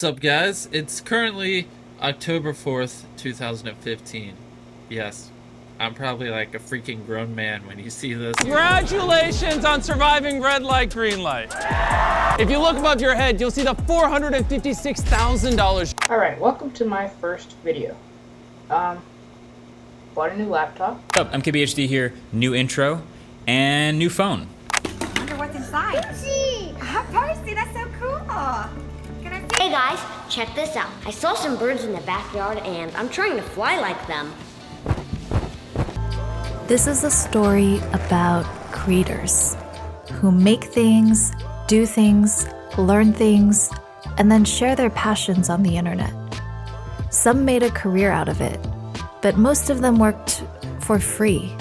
What's up, guys? It's currently October 4th, 2015. Yes, I'm probably like a freaking grown man when you see this. Congratulations on surviving red light, green light. If you look above your head, you'll see the $456,000. Alright, welcome to my first video. Bought a new laptop. What's up? I'm KBHD here. New intro and new phone. I wonder what's inside. Percy! Percy, that's so cool. Can I see? Hey guys, check this out. I saw some birds in the backyard and I'm trying to fly like them. This is a story about creators who make things, do things, learn things, and then share their passions on the internet. Some made a career out of it, but most of them worked for free.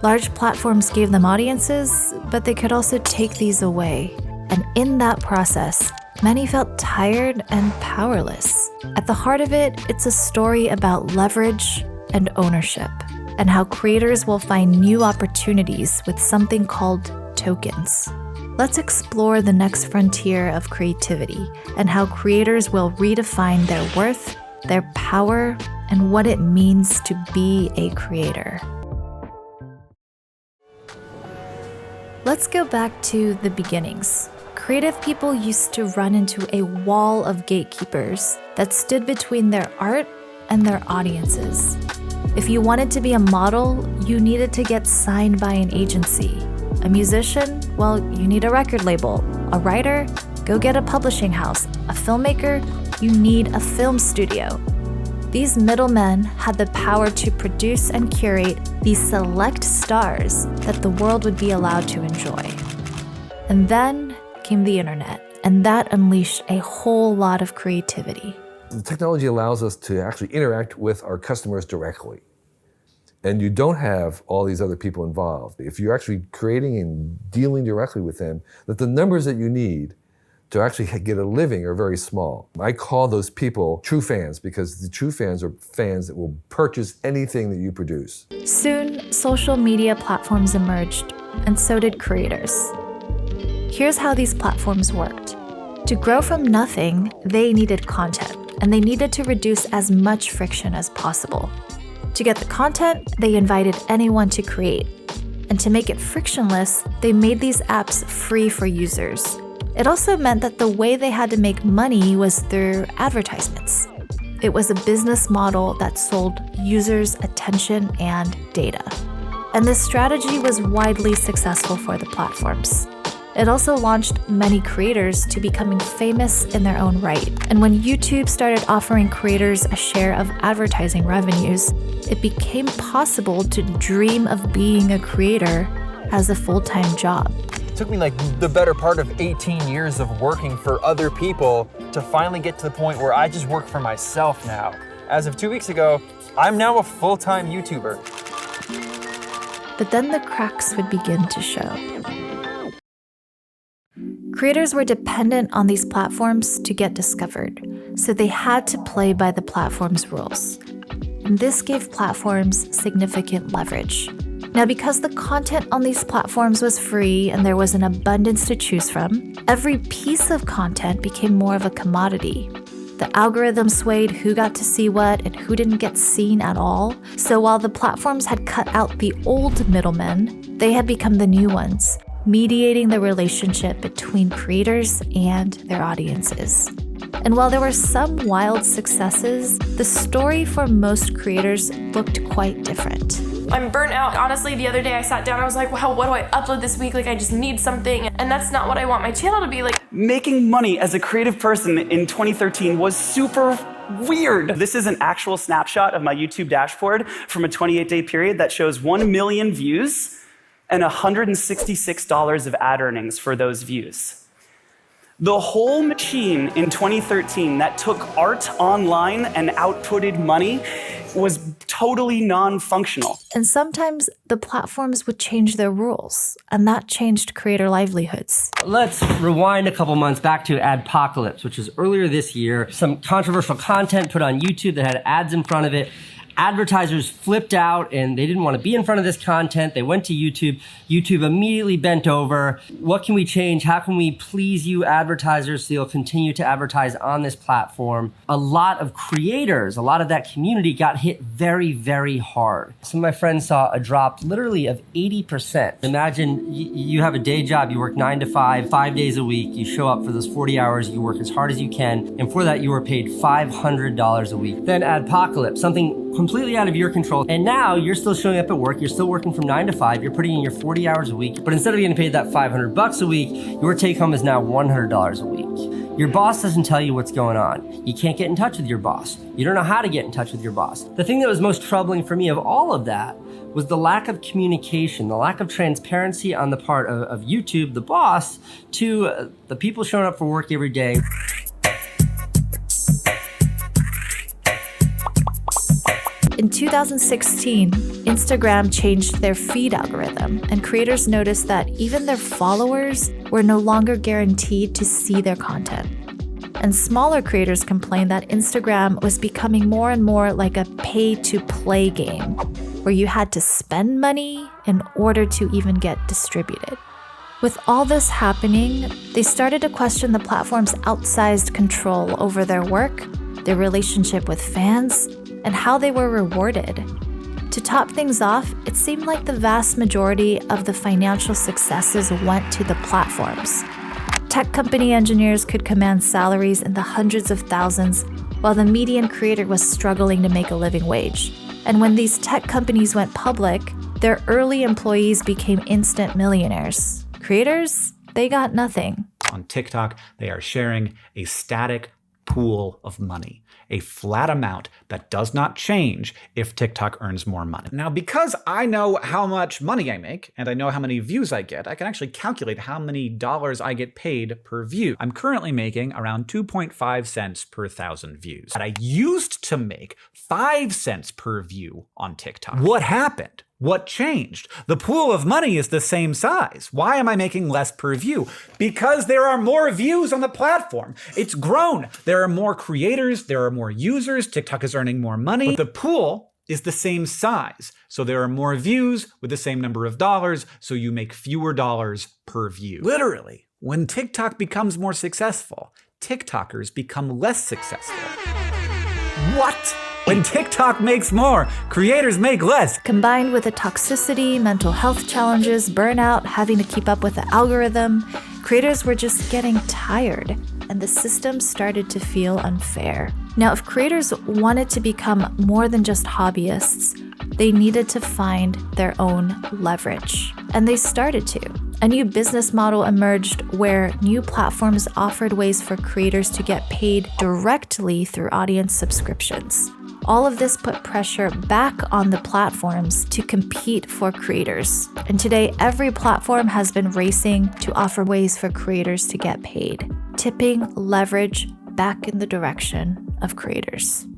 Large platforms gave them audiences, but they could also take these away. And in that process, many felt tired and powerless. At the heart of it, it's a story about leverage and ownership, and how creators will find new opportunities with something called tokens. Let's explore the next frontier of creativity and how creators will redefine their worth, their power, and what it means to be a creator. Let's go back to the beginnings. Creative people used to run into a wall of gatekeepers that stood between their art and their audiences. If you wanted to be a model, you needed to get signed by an agency. A musician, well, you need a record label. A writer, go get a publishing house. A filmmaker, you need a film studio. These middlemen had the power to produce and curate these select stars that the world would be allowed to enjoy. And then came the internet, and that unleashed a whole lot of creativity. The technology allows us to actually interact with our customers directly. And you don't have all these other people involved. If you're actually creating and dealing directly with them, that the numbers that you need to actually get a living are very small. I call those people true fans, because the true fans are fans that will purchase anything that you produce. Soon, social media platforms emerged, and so did creators. Here's how these platforms worked. To grow from nothing, they needed content, and they needed to reduce as much friction as possible. To get the content, they invited anyone to create. And to make it frictionless, they made these apps free for users. It also meant that the way they had to make money was through advertisements. It was a business model that sold users attention and data. And this strategy was widely successful for the platforms. It also launched many creators to becoming famous in their own right. And when YouTube started offering creators a share of advertising revenues, it became possible to dream of being a creator as a full-time job. It took me like the better part of 18 years of working for other people to finally get to the point where I just work for myself now. As of 2 weeks ago, I'm now a full-time YouTuber. But then the cracks would begin to show. Creators were dependent on these platforms to get discovered, so they had to play by the platform's rules. And this gave platforms significant leverage. Now, because the content on these platforms was free and there was an abundance to choose from, every piece of content became more of a commodity. The algorithm swayed who got to see what and who didn't get seen at all. So while the platforms had cut out the old middlemen, they had become the new ones, mediating the relationship between creators and their audiences. And while there were some wild successes, the story for most creators looked quite different. I'm burnt out. Honestly, the other day I sat down, I was like, wow, what do I upload this week? Like, I just need something. And that's not what I want my channel to be like. Making money as a creative person in 2013 was super weird. This is an actual snapshot of my YouTube dashboard from a 28-day period that shows 1 million views and $166 of ad earnings for those views. The whole machine in 2013 that took art online and outputted money was totally non-functional. And sometimes the platforms would change their rules, and that changed creator livelihoods. Let's rewind a couple months back to Adpocalypse, which was earlier this year. Some controversial content put on YouTube that had ads in front of it. advertisers flipped out and they didn't want to be in front of this content. They went to YouTube. YouTube immediately bent over. What can we change? How can we please you advertisers so you'll continue to advertise on this platform? A lot of creators, a lot of that community got hit very, very hard. Some of my friends saw a drop literally of 80%. Imagine you have a day job, you work 9 to 5, 5 days a week, you show up for those 40 hours, you work as hard as you can, and for that you were paid $500 a week. Then adpocalypse, something completely out of your control, and now you're still showing up at work, you're still working from 9 to 5, you're putting in your 40 hours a week, but instead of getting paid that $500 a week, your take home is now $100 a week. Your boss doesn't tell you what's going on. You can't get in touch with your boss. You don't know how to get in touch with your boss. The thing that was most troubling for me of all of that was the lack of communication, the lack of transparency on the part of YouTube, the boss, to the people showing up for work every day. In 2016, Instagram changed their feed algorithm, and creators noticed that even their followers were no longer guaranteed to see their content. And smaller creators complained that Instagram was becoming more and more like a pay-to-play game, where you had to spend money in order to even get distributed. With all this happening, they started to question the platform's outsized control over their work, their relationship with fans, and how they were rewarded. To top things off, it seemed like the vast majority of the financial successes went to the platforms. Tech company engineers could command salaries in the hundreds of thousands, while the median creator was struggling to make a living wage. And when these tech companies went public, their early employees became instant millionaires. Creators, they got nothing. On TikTok, they are sharing a static pool of money, a flat amount that does not change if TikTok earns more money. Now, because I know how much money I make and I know how many views I get, I can actually calculate how many dollars I get paid per view. I'm currently making around 2.5 cents per 1,000 views. But I used to make 5 cents per view on TikTok. What happened? What changed? The pool of money is the same size. Why am I making less per view? Because there are more views on the platform. It's grown. There are more creators. There are more users. TikTok is earning more money. But the pool is the same size. So there are more views with the same number of dollars. So you make fewer dollars per view. Literally, when TikTok becomes more successful, TikTokers become less successful. What? When TikTok makes more, creators make less. Combined with the toxicity, mental health challenges, burnout, having to keep up with the algorithm, creators were just getting tired, and the system started to feel unfair. Now, if creators wanted to become more than just hobbyists, they needed to find their own leverage, and they started to. A new business model emerged where new platforms offered ways for creators to get paid directly through audience subscriptions. All of this put pressure back on the platforms to compete for creators. And today, every platform has been racing to offer ways for creators to get paid, tipping leverage back in the direction of creators.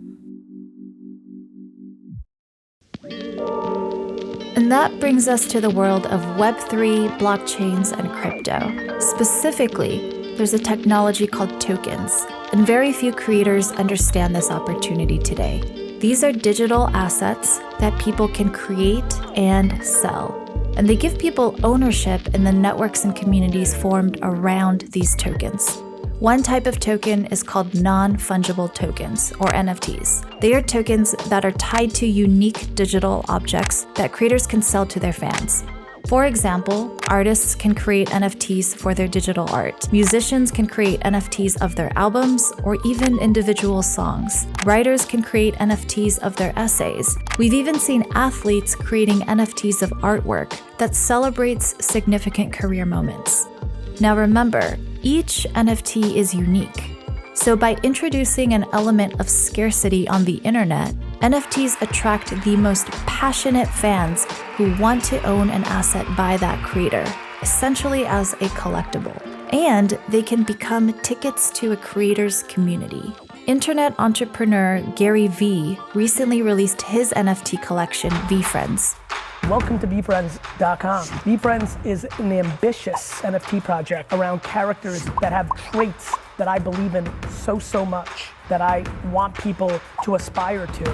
And that brings us to the world of Web3, blockchains, and crypto. Specifically, there's a technology called tokens, and very few creators understand this opportunity today. These are digital assets that people can create and sell, and they give people ownership in the networks and communities formed around these tokens. One type of token is called non-fungible tokens, or NFTs. They are tokens that are tied to unique digital objects that creators can sell to their fans. For example, artists can create NFTs for their digital art. Musicians can create NFTs of their albums or even individual songs. Writers can create NFTs of their essays. We've even seen athletes creating NFTs of artwork that celebrates significant career moments. Now remember, each NFT is unique. So by introducing an element of scarcity on the internet, NFTs attract the most passionate fans who want to own an asset by that creator, essentially as a collectible. And they can become tickets to a creator's community. Internet entrepreneur Gary Vee recently released his NFT collection, veefriends. Welcome to veefriends.com. veefriends is an ambitious NFT project around characters that have traits that I believe in so much, that I want people to aspire to.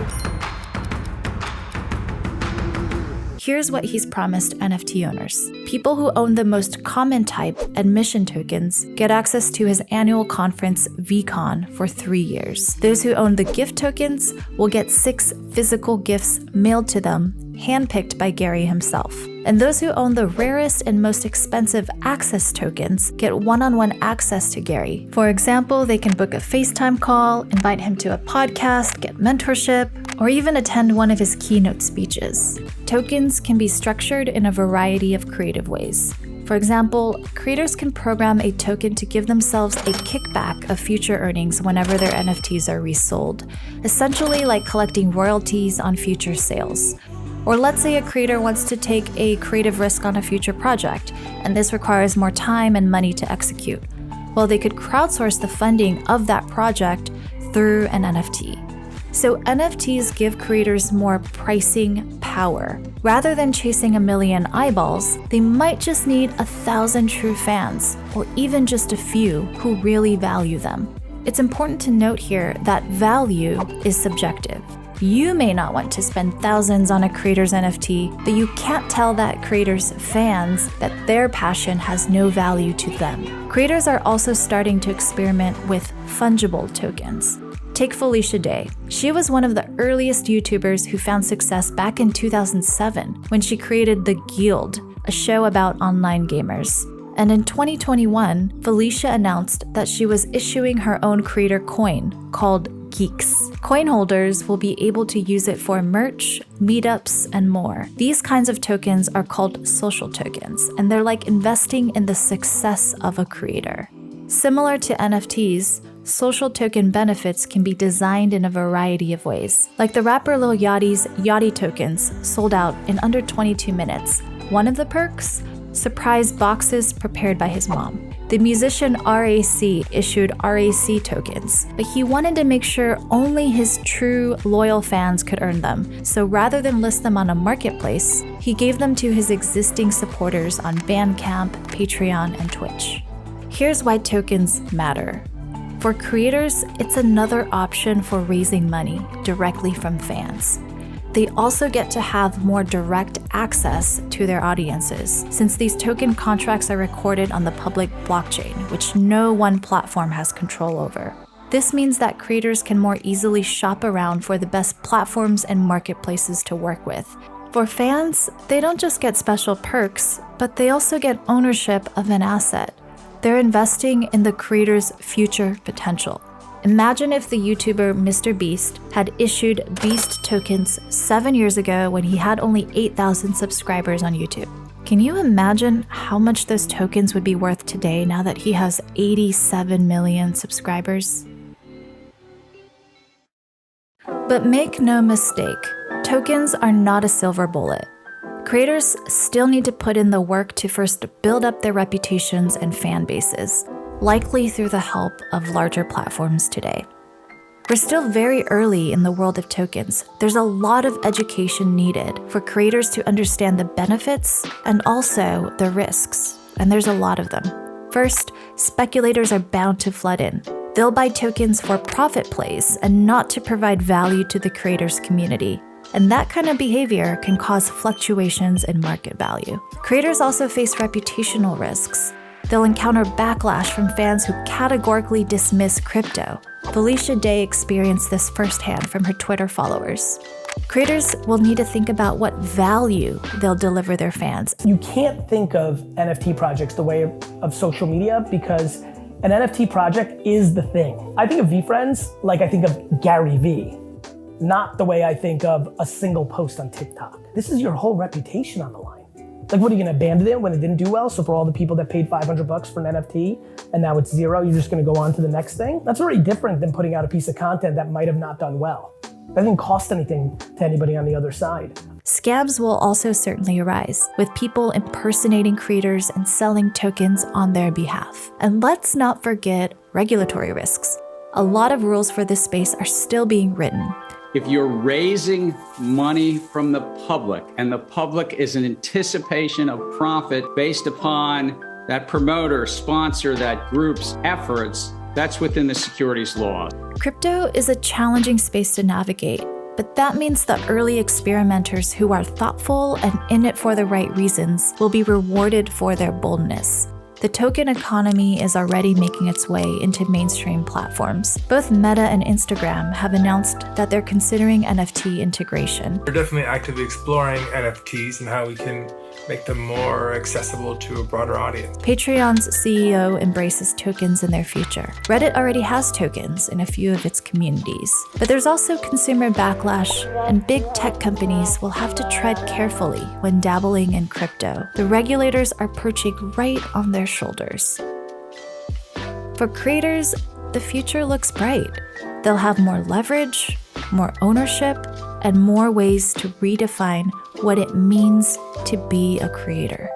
Here's what he's promised NFT owners. People who own the most common type, admission tokens, get access to his annual conference, VCon, for 3 years. Those who own the gift tokens will get 6 physical gifts mailed to them, handpicked by Gary himself. And those who own the rarest and most expensive access tokens get one-on-one access to Gary. For example, they can book a FaceTime call, invite him to a podcast, get mentorship, or even attend one of his keynote speeches. Tokens can be structured in a variety of creative ways. For example, creators can program a token to give themselves a kickback of future earnings whenever their NFTs are resold, essentially like collecting royalties on future sales. Or let's say a creator wants to take a creative risk on a future project, and this requires more time and money to execute. Well, they could crowdsource the funding of that project through an NFT. So NFTs give creators more pricing power. Rather than chasing 1 million eyeballs, they might just need 1,000 true fans, or even just a few who really value them. It's important to note here that value is subjective. You may not want to spend thousands on a creator's NFT, but you can't tell that creator's fans that their passion has no value to them. Creators are also starting to experiment with fungible tokens. Take Felicia Day. She was one of the earliest YouTubers who found success back in 2007 when she created The Guild, a show about online gamers. And in 2021, Felicia announced that she was issuing her own creator coin called Geeks. Coin holders will be able to use it for merch, meetups, and more. These kinds of tokens are called social tokens, and they're like investing in the success of a creator. Similar to NFTs, social token benefits can be designed in a variety of ways. Like the rapper Lil Yachty's Yachty tokens sold out in under 22 minutes. One of the perks? Surprise boxes prepared by his mom. The musician RAC issued RAC tokens, but he wanted to make sure only his true, loyal fans could earn them. So rather than list them on a marketplace, he gave them to his existing supporters on Bandcamp, Patreon, and Twitch. Here's why tokens matter. For creators, it's another option for raising money directly from fans. They also get to have more direct access to their audiences, since these token contracts are recorded on the public blockchain, which no one platform has control over. This means that creators can more easily shop around for the best platforms and marketplaces to work with. For fans, they don't just get special perks, but they also get ownership of an asset. They're investing in the creator's future potential. Imagine if the YouTuber Mr. Beast had issued Beast tokens 7 years ago when he had only 8,000 subscribers on YouTube. Can you imagine how much those tokens would be worth today now that he has 87 million subscribers? But make no mistake, tokens are not a silver bullet. Creators still need to put in the work to first build up their reputations and fan bases, likely through the help of larger platforms today. We're still very early in the world of tokens. There's a lot of education needed for creators to understand the benefits and also the risks, and there's a lot of them. First, speculators are bound to flood in. They'll buy tokens for profit plays and not to provide value to the creator's community. And that kind of behavior can cause fluctuations in market value. Creators also face reputational risks. They'll encounter backlash from fans who categorically dismiss crypto. Felicia Day experienced this firsthand from her Twitter followers. Creators will need to think about what value they'll deliver their fans. You can't think of NFT projects the way of social media because an NFT project is the thing. I think of veefriends like I think of Gary Vee, not the way I think of a single post on TikTok. This is your whole reputation on the line. Like, what are you gonna abandon it when it didn't do well? So for all the people that paid $500 for an NFT and now it's zero, you're just gonna go on to the next thing? That's already different than putting out a piece of content that might have not done well. That didn't cost anything to anybody on the other side. Scams will also certainly arise, with people impersonating creators and selling tokens on their behalf. And let's not forget regulatory risks. A lot of rules for this space are still being written. If you're raising money from the public and the public is in anticipation of profit based upon that promoter, sponsor, that group's efforts, that's within the securities law. Crypto is a challenging space to navigate, But that means the early experimenters who are thoughtful and in it for the right reasons will be rewarded for their boldness. The token economy is already making its way into mainstream platforms. Both Meta and Instagram have announced that they're considering NFT integration. We're definitely actively exploring NFTs and how we can make them more accessible to a broader audience. Patreon's CEO embraces tokens in their future. Reddit already has tokens in a few of its communities. But there's also consumer backlash, and big tech companies will have to tread carefully when dabbling in crypto. The regulators are perching right on their shoulders. For creators, the future looks bright. They'll have more leverage, more ownership, and more ways to redefine what it means to be a creator.